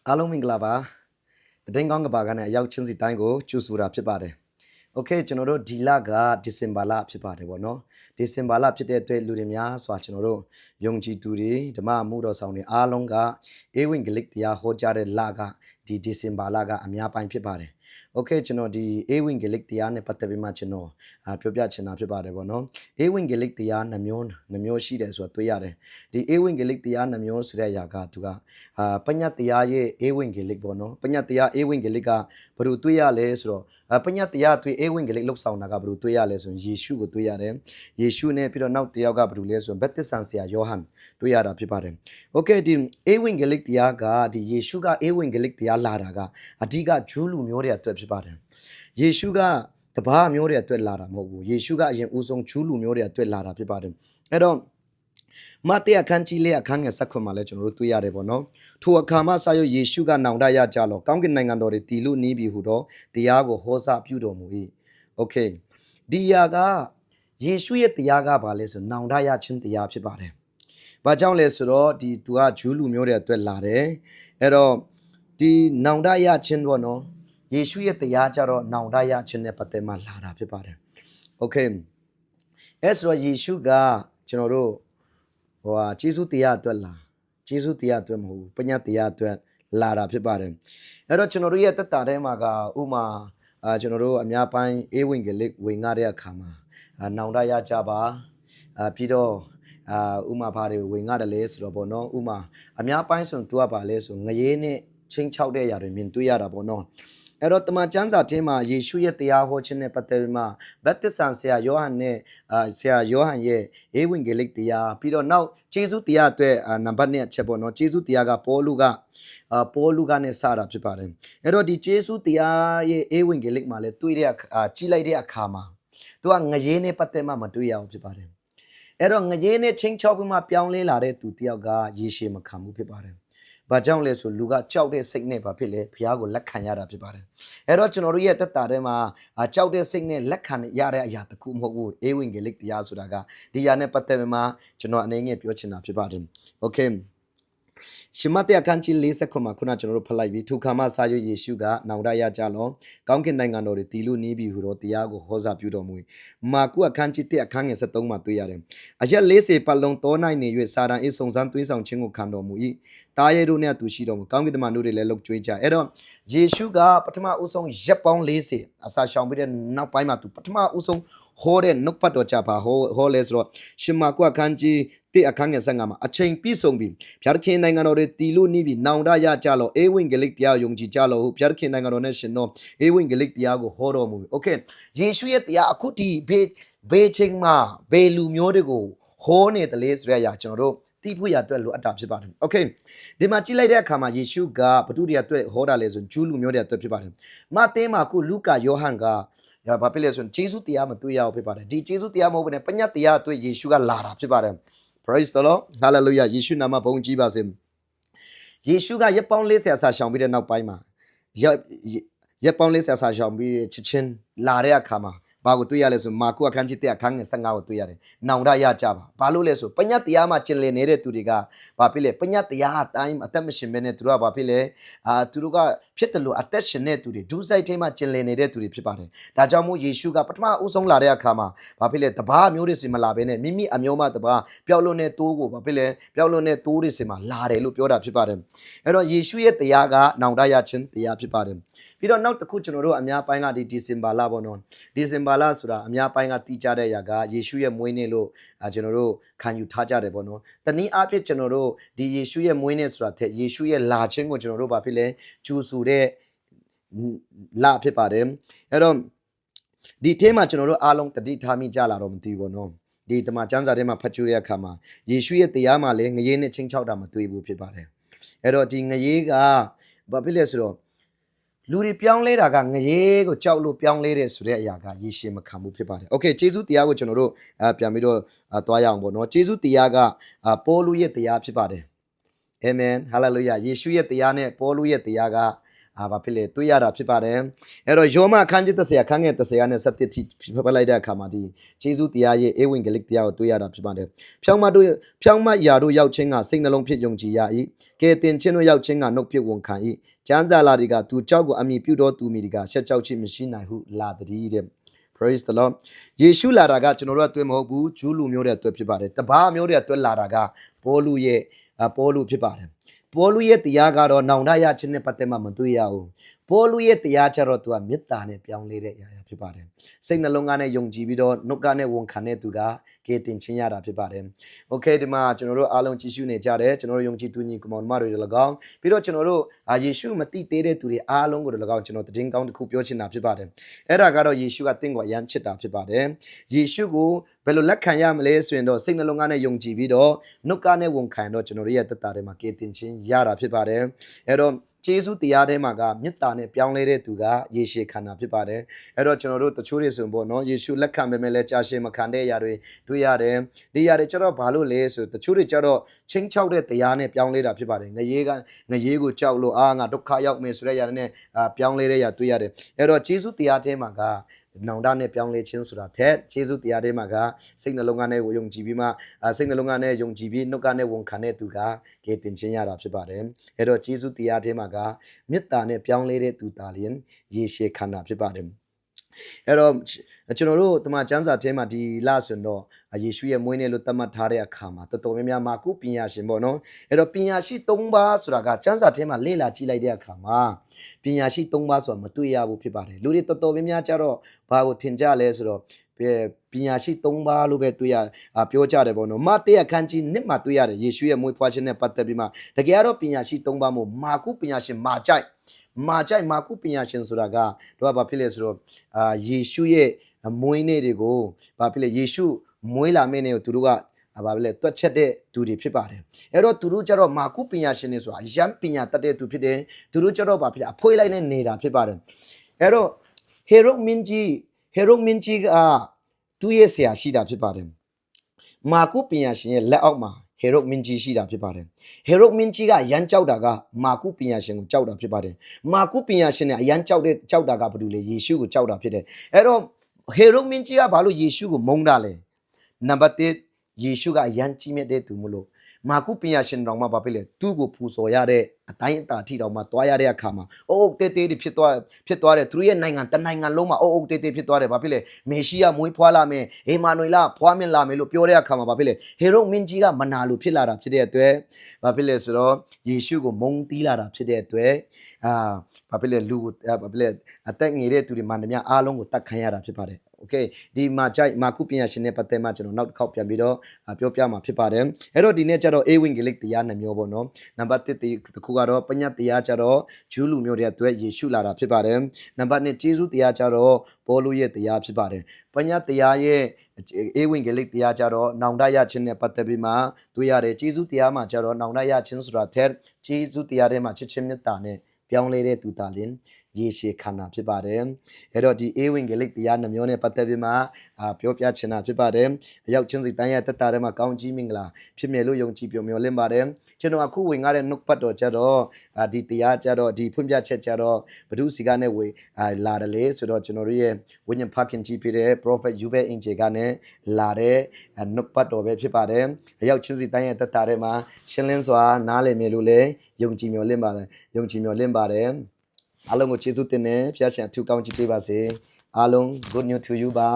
အားလုံးမင်္ဂလာပါတည်င်းကောင်းကဘာကနေအရောက်ချင်းစီတိုင်းကိုကျူဆိုတာဖြစ်ပါတယ်โอเคကျွန်တော်တို့ဒီလကဒီဇင်ဘာလဖြစ်ပါတယ်ဗောနော်ဒီဇင်ဘာလဖြစ်တဲ့အတွက်လူတွေများစွာကျွန်တော်တို့ယုံကြည်သူတွေဓမ္မမှုတော်ဆောင်တွေအားလုံးကအေဝံဂေလိတရားဟောကြားတဲ့လကဒီဇင်ဘာလကအများပိုင်းဖြစ်ပါတယ်โอเคကျွန်တော်ဒီအေဝံဂေလိတရားနဲ့ပတ်သက်ပြီးမှကျွန်တော်ပြောပြချင်တာဖြစ်ပါတယ်ဗောနော်အေဝံဂေလိတရားနှမျိုးရှိတယ်ဆိုတာတွေ့ရတယ်ဒီအေဝံဂေလိတရားနှမျိုးဆိုတဲ့အရာကသူကပညတ်တရားရဲ့အေဝံဂေလိဗောနော်ပညတ်တရားအေဝံဂေလိကဘယ်လိုတွေ့ရလဲဆိုတော့ပညတ်တရားတွေ့အေဝံဂေလိလောက်ဆောင်တာကဘယ်လိုတွေ့ရလဲဆိုရင်ယေရှုကိုတွေ့ရတယ်ယေရှုနဲ့ပြီးတော့နောက်တစ်ယောက်ကဘယ်လိုလဲဆိုရင်ဗက်သစ္ဆန်ဆရာယောဟန်တွေ့ရတာဖြစ်ပါတယ်โอเคဒီအေဝံဂေလိတရားကဒီယေရှုကအေဝံဂေလိတရားလာတာကအဓိကဂျူးလူမျိုးတွေအတွက်ဖြစ်ပါတယ်ယေရှုကတပါးမျိုးတွေအတွက်လာတာမဟုတ်ဘူးယေရှုကအရင်ဦးဆုံးဂျူးလူမျိုးတွေအတွက်လာတာဖြစ်ပါတယ်အဲ့တော့မဿဲအခန်းကြီးလေးအခန်းငယ်7မှာလဲကျွန်တော်တို့တွေ့ရတယ်ပေါ့နော်ထိုအခါမှစရွယေရှုကနောင်တရကြလောကောင်းကင်နိုင်ငံတော်တွေတည်လို့နီးပြီဟုတော့တရားကိုဟောစာပြုတော်မူ၏โอเคဒီຢာကယေရှုရဲ့တရားကဘာလဲဆိုနောင်တရခြင်းတရားဖြစ်ပါတယ်ဘာကြောင့်လဲဆိုတော့ဒီသူကဂျူးလူမျိုးတွေအတွက်လာတယ်အဲ့တော့ဒီနောင်တရခြင်းပေါ့နော်ယေရှုရဲ့တရားကြတော့နောင်တရခြင်းနဲ့ပတ်သက်မှလာတာဖြစ်ပါတယ်โอเคအဲ့ဆိုတော့ယေရှုကကျွန်တော်တို့ဂျေဇုတရားအတွက်လာဂျေဇုတရားအတွက်မဟုတ်ဘူးပညတ်တရားအတွက်လာတာဖြစ်ပါတယ်အဲ့တော့ကျွန်တော်တို့ရဲ့တက်တာထဲမှာကဥမာကျွန်တော်တို့အများပိုင်းအေဝံဂေလိဝင်ငါတဲ့အခါမှာနောင်တရကြပါပြီးတော့ဥမာဘာတွေဝင်ငါတယ်လဲဆိုတော့ဗောနော်ဥမာအများပိုင်းဆိုသူကပါလဲဆိုငရေနဲ့ချင်းချောက်တဲ့ຢာတွေမြင်တွေ့ရတာဗောနော်အဲ့တော့တမန်ကျမ်းစာထဲမှာယေရှုရဲ့တရားဟောခြင်းနဲ့ပတ်သက်ပြီးမှဗက်သစ္ဆန်ဆရာယောဟန်နဲ့ဆရာယောဟန်ရဲ့အေဝံဂေလိတရားပြီးတော့နောက်ဂျေဇုတရားအတွက်နံပါတ်1အချက်ပေါ့နော်ဂျေဇုတရားကပေါလုကနဲ့စတာဖြစ်ပါတယ်အဲ့တော့ဒီဂျေဇုတရားရဲ့အေဝံဂေလိမှာလဲတွေ့တဲ့ကြီးလိုက်တဲ့အခါမှာသူကငရေနဲ့ပတ်သက်မှမတွေ့ရအောင်ဖြစ်ပါတယ်အဲ့တော့ငရေနဲ့ချင်းချောက်ပြီးမှပြောင်းလဲလာတဲ့သူတယောက်ကယေရှုမခံဘူးဖြစ်ပါတယ်ဘာကြောင့်လဲဆိုလူကကြောက်တဲ့စိတ်နဲ့ဘာဖြစ်လဲဘုရားကိုလက်ခံရတာဖြစ်ပါတယ်အဲ့တော့ကျွန်တော်တို့ရဲ့သက်တာထဲမှာကြောက်တဲ့စိတ်နဲ့လက်ခံရတဲ့အရာတခုမဟုတ်ဘူးအေဝံဂေလိတရားဆိုတာကဒီအရာနဲ့ပတ်သက်ပြီးမှကျွန်တော်အနေငယ်ပြောချင်တာဖြစ်ပါတယ်โอเคရှမတ်အခန်းကြီး40မှာခုနကျွန်တော်တို့ဖတ်လိုက်ပြီးထိုခါမှစာရွယေရှုကနောင်တရကြလောကောင်းကင်နိုင်ငံတော်တွေတည်လို့နီးပြီဟူသောတရားကိုဟောစာပြုတော်မူ၏မာကုအခန်းကြီး1အခန်းငယ်73မှာတွေ့ရတယ်အရက်40ပတ်လုံးတော၌နေ၍စာတန်၏စုံစမ်းသွေးဆောင်ခြင်းကိုခံတော်မူ၏တားရဲတို့နဲ့သူရှိတော်မူကောင်းကင်တမန်တို့တွေလည်းလှုပ်ကြွေးကြအဲ့တော့ယေရှုကပထမဦးဆုံးရက်ပေါင်း40အစာရှောင်ပြီးတဲ့နောက်ပိုင်းမှာသူပထမဦးဆုံးဟောတဲ့နှုတ်ပတ်တော်ကြပါဟောလဲဆိုတော့ရှမာကုအခန်းကြီး1အခန်းငယ်15မှာအချိန်ပြည့်စုံပြီဘုရားခင်နိုင်ငံတော်တွေတည်လို့နီးပြီနောင်တရကြလောအေဝံဂေလိတရားယုံကြည်ကြလောဟုဘုရားခင်နိုင်ငံတော်နဲ့ရှင်တော်အေဝံဂေလိတရားကိုဟောတော်မူပြီโอเคယေရှုရဲ့တရားအခုဒီဘေးချင်းမှာဘေးလူမျိုးတွေကိုဟောနေတယ်လေဆိုရရကျွန်တော်တို့တိဖို့ရအတွက်လိုအပ်တာဖြစ်ပါတယ်โอเคဒီမှာကြည့်လိုက်တဲ့အခါမှာယေရှုကဘုသူတွေအတွက်ဟောတာလေဆိုဂျူးလူမျိုးတွေအတွက်ဖြစ်ပါတယ်မဿဲမှာခုလူကာယောဟန်ကဘာဖြစ်လဲဆိုရင်ဂျေဇုတရားမတွေ့ရအောင်ဖြစ်ပါတယ်ဒီဂျေဇုတရားမဟုတ်ဘဲနဲ့ပညတ်တရားအတွက်ယေရှုကလာတာဖြစ်ပါတယ် praise the lord hallelujah ယေရှုနာမဘုန်းကြီးပါစေယေရှုကရက်ပေါင်း40အစာရှောင်ပြီးတဲ့နောက်ပိုင်းမှာရက်ပေါင်း40အစာရှောင်ပြီးချက်ချင်းလာတဲ့အခါမှာဘာကိုတွေ့ရလဲဆိုမာကုအခန်းကြီး1အခန်းငယ်15ကိုတွေ့ရတယ်။နောင်တရကြပါ။ဘာလို့လဲဆိုပညတ်တရားမှာကျင်လည်နေတဲ့သူတွေကဘာဖြစ်လဲပညတ်တရားအတိုင်းအသက်မရှင်ဘဲနဲ့သူတို့ကဘာဖြစ်လဲသူတို့ကဖြစ်တယ်လို့အသက်ရှင်တဲ့သူတွေဒုစိုက်ထဲမှာကျင်လည်နေတဲ့သူတွေဖြစ်ပါတယ်။ဒါကြောင့်မို့ယေရှုကပထမဦးဆုံးလာတဲ့အခါမှာဘာဖြစ်လဲတပါးမျိုးတွေစီမလာဘဲနဲ့မိမိအမျိုးမှတပါးပျောက်လွန်တဲ့တိုးကိုဘာဖြစ်လဲပျောက်လွန်တဲ့တိုးတွေစီမှာလာတယ်လို့ပြောတာဖြစ်ပါတယ်။အဲ့တော့ယေရှုရဲ့တရားကနောင်တရခြင်းတရားဖြစ်ပါတယ်။ပြီးတော့နောက်တစ်ခုကျွန်တော်တို့အများပိုင်းကဒီဇင်ဘာလပေါ့နော်။ဒီဇင်ဘာလဆိုတာအများပိုင်းကတီးကြတဲ့အရာကယေရှုရဲ့မွေးနေ့လို့ကျွန်တော်တို့ခံယူထားကြတယ်ပေါ့နော်။တနည်းအားဖြင့်ကျွန်တော်တို့ဒီယေရှုရဲ့မွေးနေ့ဆိုတာတဲ့ယေရှုရဲ့လာခြင်းကိုကျွန်တော်တို့ဘာဖြစ်လဲကျူဆူတဲ့လာဖြစ်ပါတယ်။အဲ့တော့ဒီထဲမှာကျွန်တော်တို့အားလုံးတတိထားမိကြလာတော့မသိဘူးပေါ့နော်။ဒီတမန်ကျမ်းစာထဲမှာဖတ်ကြည့်ရတဲ့အခါမှာယေရှုရဲ့တရားမှာလည်းငရေနဲ့ချင်းချောက်တာမတွေ့ဘူးဖြစ်ပါတယ်။အဲ့တော့ဒီငရေကဘာဖြစ်လဲဆိုတော့လူတွေပြောင်းလဲတာကငရေကိုကြောက်လို့ပြောင်းလဲတဲ့ဆိုတဲ့အရာကယေရှုမခံဘူးဖြစ်ပါတယ်။ Okay ဂျေဇုတရားကိုကျွန်တော်တို့ပြန်ပြီးတော့သွားရအောင်ပေါ့နော်။ဂျေဇုတရားကပေါလုရဲ့တရားဖြစ်ပါတယ်။ Amen Hallelujah ယေရှုရဲ့တရားနဲ့ပေါလုရဲ့တရားက ဘာဖြစ်လဲတွေးရတာဖြစ်ပါတယ်အဲ့တော့ယောမအခန်းကြီး30အခန်းငယ်30ကနေ7တိဖတ်လိုက်တဲ့အခါမှာဒီဂျေဇုတရားရဲ့ဧဝံဂေလိတရားကိုတွေးရတာဖြစ်ပါတယ်ဖြောင်းမယာတို့ရောက်ခြင်းကစိတ်နှလုံးဖြစ်ယုံကြည်ရ၏ကဲတင်ချင်းတို့ရောက်ခြင်းကနှုတ်ဖြစ်ဝန်ခံ၏ကျမ်းစာလာတွေကသူကြောက်ကိုအမိပြုတော်သူမိတွေကရှက်ကြောက်ခြင်းမရှိနိုင်ဟုလာတည်းတဲ့ praise the lord ယေရှုလာတာကကျွန်တော်တို့အတွေ့မဟုတ်ဘူးဂျူးလူမျိုးတွေအတွေ့ဖြစ်ပါတယ်တပါးမျိုးတွေအတွေ့လာတာကပေါလုရဲ့ပေါလုဖြစ်ပါတယ်ပေါလုရဲ့တရားကတော့နောင်တရခြင်းနဲ့ပတ်သက်မှမတွေ့ရဘူးပေါလုရဲ့တရားကျတော့သူကမေတ္တာနဲ့ပြောင်းလဲတဲ့အရာဖြစ်ပါတယ်စိတ်နှလုံးကနေယုံကြည်ပြီးတော့နှုတ်ကနဲ့ဝန်ခံတဲ့သူကကဲတင်ချင်းရတာဖြစ်ပါတယ်โอเคဒီမှာကျွန်တော်တို့အားလုံးကြည့်ရှုနေကြတယ်ကျွန်တော်တို့ယုံကြည်သူညီကောင်မတွေလည်းကောင်းပြီးတော့ကျွန်တော်တို့ယေရှုမသိသေးတဲ့သူတွေအားလုံးကိုလည်းကောင်းကျွန်တော်သတင်းကောင်းတစ်ခုပြောချင်တာဖြစ်ပါတယ်အဲ့ဒါကတော့ယေရှုကတင့်ကိုအရန်ချစ်တာဖြစ်ပါတယ်ယေရှုကိုဘယ်လိုလက်ခံရမလဲဆိုရင်တော့စိတ်နှလုံးကနေယုံကြည်ပြီးတော့နှုတ်ကနဲ့ဝန်ခံတော့ကျွန်တော်တို့ရဲ့သက်တာထဲမှာကဲတင်ချင်းရတာဖြစ်ပါတယ်အဲ့တော့ကျေးဇူးတရားထဲမှာကမေတ္တာနဲ့ပြောင်းလဲတဲ့သူကယေရှုခန္ဓာဖြစ်ပါတယ်အဲ့တော့ကျွန်တော်တို့တချို့တွေဆိုရင်ပေါ့နော်ယေရှုလက်ခံပေမဲ့လည်းကြာရှည်မခံတဲ့အရာတွေတွေ့ရတယ်ဒီအရာတွေကျတော့ဘာလို့လဲဆိုတချို့တွေကျတော့ချင်းချောက်တဲ့တရားနဲ့ပြောင်းလဲတာဖြစ်ပါတယ်ငရေကိုကြောက်လို့ငါဒုက္ခရောက်မယ်ဆိုတဲ့အရာနဲ့ပြောင်းလဲတဲ့အရာတွေ့ရတယ်အဲ့တော့ကျေးဇူးတရားထဲမှာကနောင်တနဲ့ပြောင်းလဲခြင်းဆိုတာတဲ့ကျေးဇူးတရားထဲမှာကစိတ်နှလုံးကနေယုံကြည်ပြီးမှစိတ်နှလုံးကနေယုံကြည်ပြီးနှုတ်ကနေဝန်ခံတဲ့သူကကဲတင်ခြင်းရတာဖြစ်ပါတယ်အဲ့တော့ကျေးဇူးတရားထဲမှာကမေတ္တာနဲ့ပြောင်းလဲတဲ့သူတာလျင်ယေရှုခန္ဓာဖြစ်ပါတယ်အဲ့တော့ကျွန်တော်တို့တမန်ကျမ်းစာထဲမှာဒီလဆိုတော့ယေရှုရဲ့မွေးနေ့လို့သတ်မှတ်ထားတဲ့အခါမှာတော်တော်များများမာကုပညာရှင်ပေါ့နော်အဲ့တော့ပညာရှိ၃ပါးဆိုတာကကျမ်းစာထဲမှာလေ့လာကြည့်လိုက်တဲ့အခါမှာပညာရှိ၃ပါးဆိုတာမတွေ့ရဘူးဖြစ်ပါတယ်လူတွေတော်တော်များများကျတော့ဘာကိုထင်ကြလဲဆိုတော့ပညာရှိ၃ပါးလို့ပဲတွေ့ရပြောကြတယ်ပေါ့နော်မဿဲအခန်းကြီး1မှာတွေ့ရတယ်ယေရှုရဲ့မွေးဖွားခြင်းနဲ့ပတ်သက်ပြီးမှတကယ်တော့ပညာရှိ၃ပါးမို့မာကုပညာရှင်မာကြိုက်မာကုပညာရှင်ဆိုတာကတော့ဘာဖြစ်လဲဆိုတော့ယေရှုရဲ့မွေးနေ့တွေကိုဘာဖြစ်လဲယေရှုမွေးလာမယ့်နေ့ကိုသူတို့ကဘာဖြစ်လဲတွက်ချက်တဲ့သူတွေဖြစ်ပါတယ်အဲ့တော့သူတို့ကျတော့မာကုပညာရှင်တွေဆိုတာရမ်းပညာတတ်တဲ့သူဖြစ်တယ်သူတို့ကျတော့ဘာဖြစ်လဲအဖွေးလိုက်နဲ့နေတာဖြစ်ပါတယ်အဲ့တော့ဟေရုမင်းကြီးကသူ့ရဲ့ဆရာရှိတာဖြစ်ပါတယ်မာကုပညာရှင်ရဲ့လက်အောက်မှာဟေရုမင်းကြီးရှိတာဖြစ်ပါတယ်ဟေရုမင်းကြီးကရမ်းကြောက်တာကမာကုပညာရှင်ကိုကြောက်တာဖြစ်ပါတယ်မာကုပညာရှင်နဲ့အရမ်းကြောက်တာကဘာလို့လဲယေရှုကိုကြောက်တာဖြစ်တယ်အဲ့တော့ဟေရုမင်းကြီးကဘာလို့ယေရှုကိုမုန်းတာလဲနံပါတ်1ယေရှုကအရန်ကြီးမြတ်တဲ့သူမလို့မာကုပညာရှင်တော်မှာဘာဖြစ်လဲသူ့ကိုပူဇော်ရတဲ့အတိုင်းအတာထိတော်မှာတွားရတဲ့အခါမှာအုပ်တေးတေးဖြစ်သွားတယ်သူရဲ့နိုင်ငံတနိုင်ငံလုံးမှာအုပ်တေးတေးဖြစ်သွားတယ်ဘာဖြစ်လဲမေရှိယမွေးဖွားလာမယ်အေမာနွေလဖွားမြင်လာမယ်လို့ပြောတဲ့အခါမှာဘာဖြစ်လဲဟေရုမင်းကြီးကမနာလို့ဖြစ်လာတာဖြစ်တဲ့အတွက်ဘာဖြစ်လဲဆိုတော့ယေရှုကိုမုန်းတီးလာတာဖြစ်တဲ့အတွက်ဘာဖြစ်လဲဘာဖြစ်လဲအသက်ငယ်တဲ့သူတွေမှန်သမျှအားလုံးကိုတတ်ခံရတာဖြစ်ပါတယ်โอเคဒီမှာမာကုပညာရှင်နဲ့ပတ်သက်မှကျွန်တော်နောက်တစ်ခေါက်ပြန်ပြီးတော့ပြောပြမှာဖြစ်ပါတယ်အဲ့တော့ဒီနေ့ကျတော့ဧဝံဂေလိတရားနှမျိုးပေါ့နော်နံပါတ်1တစ်ခုကတော့ပညတ်တရားကျတော့ဂျူးလူမျိုးတွေအတွက်ယေရှုလာတာဖြစ်ပါတယ်နံပါတ်2ဂျေဇုတရားကျတော့ပေါလုရဲ့တရားဖြစ်ပါတယ်ပညတ်တရားရဲ့ဧဝံဂေလိတရားကျတော့နောင်တရခြင်းနဲ့ပတ်သက်ပြီးမှတွေ့ရတယ်ဂျေဇုတရားမှာကျတော့နောင်တရခြင်းဆိုတာတဲ့ဂျေဇုတရားထဲမှာချစ်ချင်းမေတ္တာနဲ့ပြောင်းလဲတဲ့သူတာလင်ယေရှုခန္ဓာဖြစ်ပါတယ်အဲ့တော့ဒီဧဝံဂေလိတရားနှမျိုးနဲ့ပတ်သက်ပြီးမှပြောပြချင်တာဖြစ်ပါတယ်အရောက်ချင်းစီတန်းရဲ့တက်တာထဲမှာကောင်းကြီးမင်္ဂလာဖြစ်မြဲလို့ယုံကြည်ပြောမျှော်လင့်ပါတယ်ကျွန်တော်အခုဝင်ရတဲ့နှုတ်ပတ်တော်ကြတော့ဒီတရားကြတော့ဒီဖွင့်ပြချက်ကြတော့ဘုဒ္ဓစီကနဲ့ဝေလာတယ်လေဆိုတော့ကျွန်တော်တို့ရဲ့ဝိညာဉ်ဖခင်ကြီးဖြစ်တဲ့ prophet ယူဘဲအင်ဂျေကနဲ့လာတဲ့နှုတ်ပတ်တော်ပဲဖြစ်ပါတယ်အရောက်ချင်းစီတန်းရဲ့တက်တာထဲမှာရှင်းလင်းစွာနားလည်မြင်လို့လေယုံကြည်မျှော်လင့်ပါတယ်အားလုံးကိုကျေးဇူးတင်တယ်ဖျားရှင်အထူးကောင်းချီးပေးပါစေအားလုံး good news to you ပါ